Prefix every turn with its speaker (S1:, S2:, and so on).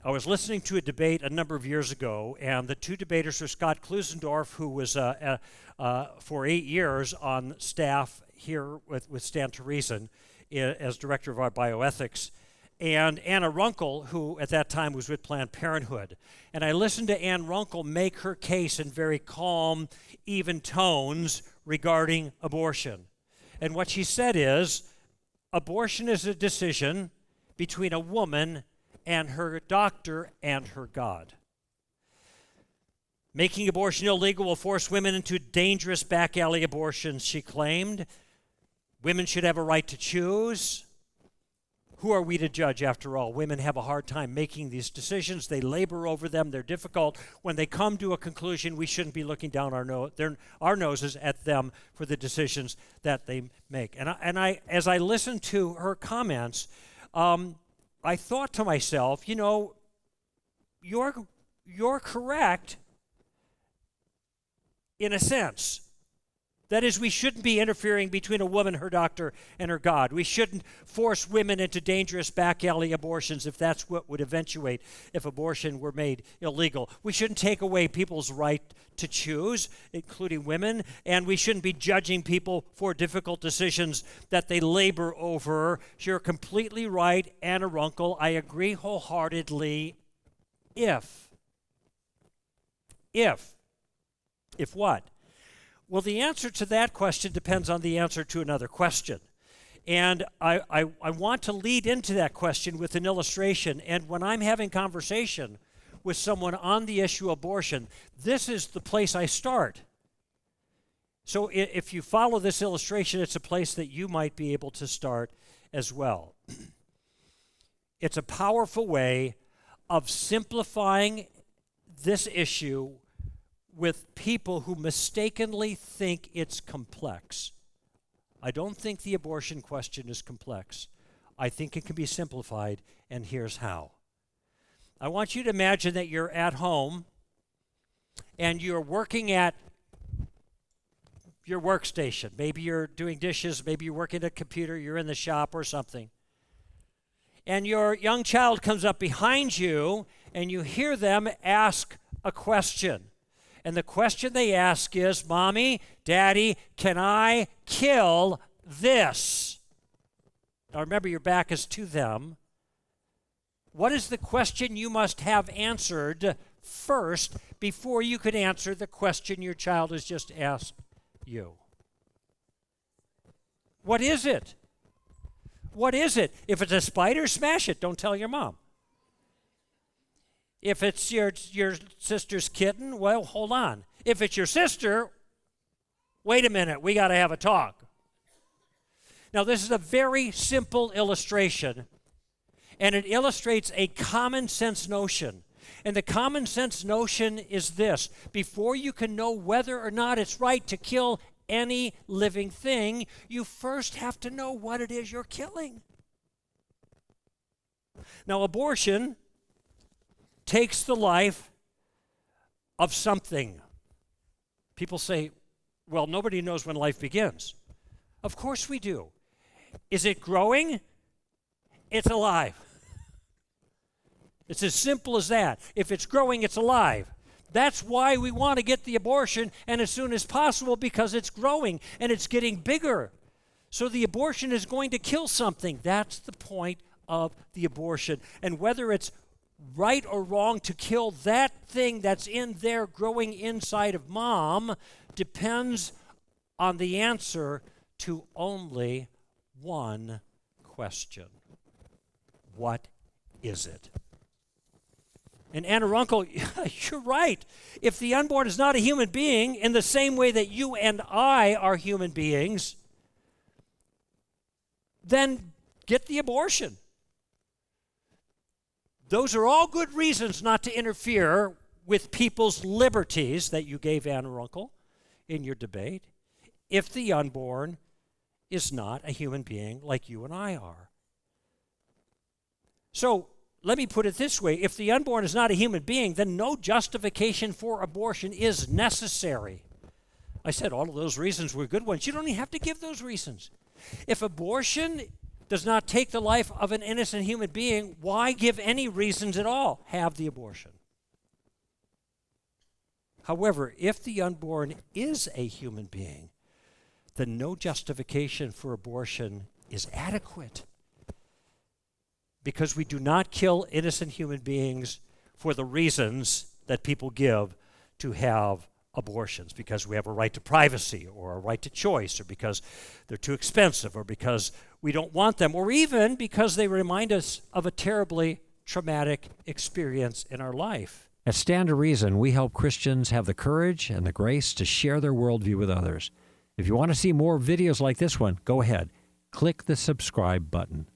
S1: I was listening to a debate a number of years ago, and the two debaters were Scott Klusendorf, who was for 8 years on staff here with Stand to Reason as director of our bioethics, and Anna Runkle, who at that time was with Planned Parenthood. And I listened to Ann Runkle make her case in very calm, even tones regarding abortion. And what she said is, abortion is a decision between a woman and her doctor and her God. Making abortion illegal will force women into dangerous back alley abortions, she claimed. Women should have a right to choose. Who are we to judge, after all? Women have a hard time making these decisions. They labor over them. They're difficult. When they come to a conclusion, we shouldn't be looking down our noses at them for the decisions that they make. And I, as I listened to her comments, I thought to myself, you're correct in a sense. That is, we shouldn't be interfering between a woman, her doctor, and her God. We shouldn't force women into dangerous back alley abortions if that's what would eventuate if abortion were made illegal. We shouldn't take away people's right to choose, including women, and we shouldn't be judging people for difficult decisions that they labor over. You're completely right, Anna Runkle. I agree wholeheartedly. If what? Well, the answer to that question depends on the answer to another question. And I want to lead into that question with an illustration. And when I'm having conversation with someone on the issue of abortion, this is the place I start. So if you follow this illustration, it's a place that you might be able to start as well. It's a powerful way of simplifying this issue with people who mistakenly think it's complex. I don't think the abortion question is complex. I think it can be simplified, and here's how. I want you to imagine that you're at home and you're working at your workstation. Maybe you're doing dishes, maybe you're working at a computer, you're in the shop or something. And your young child comes up behind you and you hear them ask a question. And the question they ask is, Mommy, Daddy, can I kill this? Now remember, your back is to them. What is the question you must have answered first before you could answer the question your child has just asked you? What is it? What is it? If it's a spider, smash it. Don't tell your mom. If it's your sister's kitten, well, hold on. If it's your sister, wait a minute, we got to have a talk. Now, this is a very simple illustration, and it illustrates a common sense notion. And the common sense notion is this: before you can know whether or not it's right to kill any living thing, you first have to know what it is you're killing. Now, abortion takes the life of something. People say, well, nobody knows when life begins. Of course we do. Is it growing? It's alive. It's as simple as that. If it's growing, it's alive. That's why we want to get the abortion, and as soon as possible, because it's growing and it's getting bigger. So the abortion is going to kill something. That's the point of the abortion. And whether it's right or wrong to kill that thing that's in there growing inside of mom depends on the answer to only one question. What is it? And Anna Runkle, you're right. If the unborn is not a human being, in the same way that you and I are human beings, then get the abortion. Those are all good reasons not to interfere with people's liberties that you gave Anna Runkle in your debate if the unborn is not a human being like you and I are. So let me put it this way. If the unborn is not a human being, then no justification for abortion is necessary. I said all of those reasons were good ones. You don't even have to give those reasons. If abortion does not take the life of an innocent human being, why give any reasons at all? Have the abortion. However, if the unborn is a human being, then no justification for abortion is adequate, because we do not kill innocent human beings for the reasons that people give to have abortions, because we have a right to privacy or a right to choice, or because they're too expensive, or because we don't want them, or even because they remind us of a terribly traumatic experience in our life.
S2: At Stand to Reason, we help Christians have the courage and the grace to share their worldview with others. If you want to see more videos like this one, go ahead, click the subscribe button.